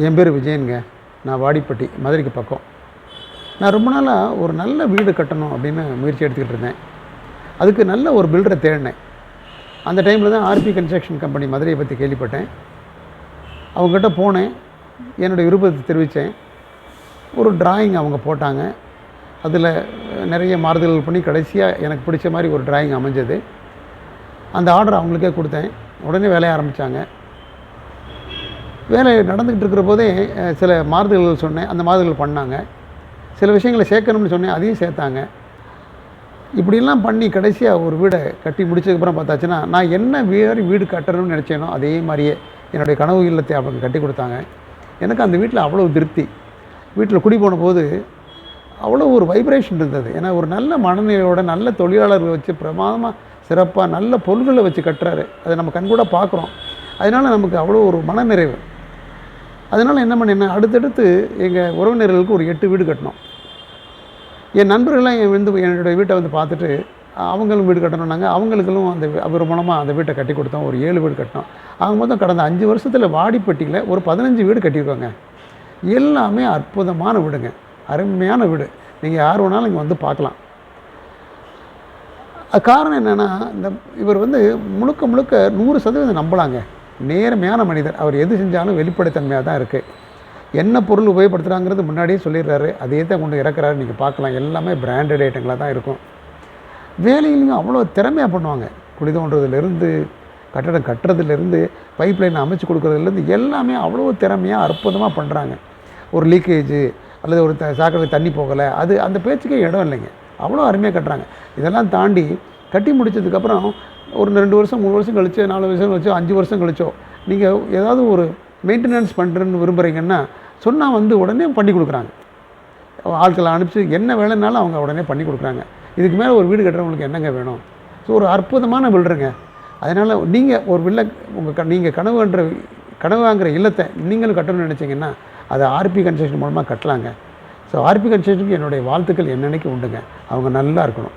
என் பேர் விஜயனுங்க. நான் வாடிப்பட்டி, மதுரைக்கு பக்கம். நான் ரொம்ப நாளாக ஒரு நல்ல வீடு கட்டணும் அப்படின்னு முயற்சி எடுத்துக்கிட்டு இருந்தேன். அதுக்கு நல்ல ஒரு பில்டரை தேடினேன். அந்த டைமில் தான் ஆர்பி கன்ஸ்ட்ரக்ஷன் கம்பெனி மதுரையை பற்றி கேள்விப்பட்டேன். அவங்ககிட்ட போனேன், என்னுடைய விருப்பத்தை தெரிவித்தேன். ஒரு டிராயிங் அவங்க போட்டாங்க. அதில் நிறைய மாறுதல்கள் பண்ணி கடைசியாக எனக்கு பிடிச்ச மாதிரி ஒரு டிராயிங் அமைஞ்சது. அந்த ஆர்டர் அவங்களுக்கே கொடுத்தேன். உடனே வேலையை ஆரம்பித்தாங்க. வேலை நடந்துக்கிட்டு இருக்கிற போதே சில மாறுதல்கள் சொன்னேன். அந்த மாறுதல்கள் பண்ணாங்க. சில விஷயங்களை சேர்க்கணும்னு சொன்னேன், அதையும் சேர்த்தாங்க. இப்படிலாம் பண்ணி கடைசியாக ஒரு வீடை கட்டி முடிச்சதுக்கப்புறம் பார்த்தாச்சுன்னா, நான் என்ன வீடு கட்டணும்னு நினச்சேனோ அதே மாதிரியே என்னுடைய கனவு இல்லத்தை அவங்க கட்டி கொடுத்தாங்க. எனக்கு அந்த வீட்டில் அவ்வளோ திருப்தி. வீட்டில் குடி போன போது அவ்வளோ ஒரு வைப்ரேஷன் இருந்தது. ஏன்னா ஒரு நல்ல மனநிலையோட நல்ல தொழிலாளர்கள் வச்சு பிரமாதமாக சிறப்பாக நல்ல பொருள்களை வச்சு கட்டுறாரு. அதை நம்ம கண்கூட பார்க்குறோம். அதனால் நமக்கு அவ்வளோ ஒரு மனநிறைவு. அதனால் என்ன பண்ணேன்னா, அடுத்தடுத்து எங்கள் உறவினர்களுக்கு ஒரு 8 வீடு கட்டினோம். என் நண்பர்கள்லாம் என்னுடைய வீட்டை வந்து பார்த்துட்டு அவங்களும் வீடு கட்டணுன்னாங்க. அவங்களுக்கும் அவர் மூலமாக அந்த வீட்டை கட்டி கொடுத்தோம். ஒரு 7 வீடு கட்டினோம். அவங்க மொத்தம் கடந்த 5 வருஷத்தில் வாடிப்பட்டியில் ஒரு 15 வீடு கட்டியிருக்காங்க. எல்லாமே அற்புதமான வீடுங்க, அருமையான வீடு. நீங்கள் யார் வேணாலும் இங்கே வந்து பார்க்கலாம். காரணம் என்னென்னா, இவர் வந்து முழுக்க 100% நம்பலாங்க. நேர்மையான மனிதர். அவர் எது செஞ்சாலும் வெளிப்படைத்தன்மையாக தான் இருக்குது. என்ன பொருள் உபயோகப்படுத்துகிறாங்கிறது முன்னாடியே சொல்லிடுறாரு. அதே தான் கொண்டு இறக்குறாரு. நீங்கள் பார்க்கலாம், எல்லாமே பிராண்டட் ஐட்டங்களாக தான் இருக்கும். வேலையிலையும் அவ்வளோ திறமையாக பண்ணுவாங்க. குழி தோன்றதுலேருந்து கட்டடம் கட்டுறதுலேருந்து பைப் லைன் அமைச்சு கொடுக்குறதுலேருந்து எல்லாமே அவ்வளோ திறமையாக அற்புதமாக பண்ணுறாங்க. ஒரு லீக்கேஜு அல்லது ஒரு சாக்கடை தண்ணி போகலை, அது அந்த பேச்சுக்கே இடம் இல்லைங்க. அவ்வளோ அருமையாக கட்டுறாங்க. இதெல்லாம் தாண்டி கட்டி முடித்ததுக்கப்புறம் ஒரு 2 வருஷம் 3 வருஷம் கழிச்சோ 4 வருஷம் கழிச்சோ 5 வருஷம் கழிச்சோ நீங்கள் ஏதாவது ஒரு மெயின்டெனன்ஸ் பண்ணுறேன்னு விரும்புகிறீங்கன்னா சொன்னால் வந்து உடனே பண்ணி கொடுக்குறாங்க. ஆட்களை அனுப்பிச்சு என்ன வேலைனாலும் அவங்க உடனே பண்ணி கொடுக்குறாங்க. இதுக்கு மேலே ஒரு வீடு கட்டுறவங்களுக்கு என்னங்க வேணும்? ஸோ ஒரு அற்புதமான பில்டருங்க. அதனால் நீங்கள் ஒரு நீங்கள் கனவு வாங்குகிற இல்லத்தை நீங்களும் கட்டணும்னு நினச்சிங்கன்னா அதை ஆர்பி கன்ஸ்ட்ரக்ஷன் மூலமாக கட்டலாங்க. ஸோ ஆர்பி கன்ஸ்ட்ரக்ஷனுக்கு என்னுடைய வாழ்த்துக்கள் என்னென்னைக்கு உண்டுங்க. அவங்க நல்லா இருக்கணும்.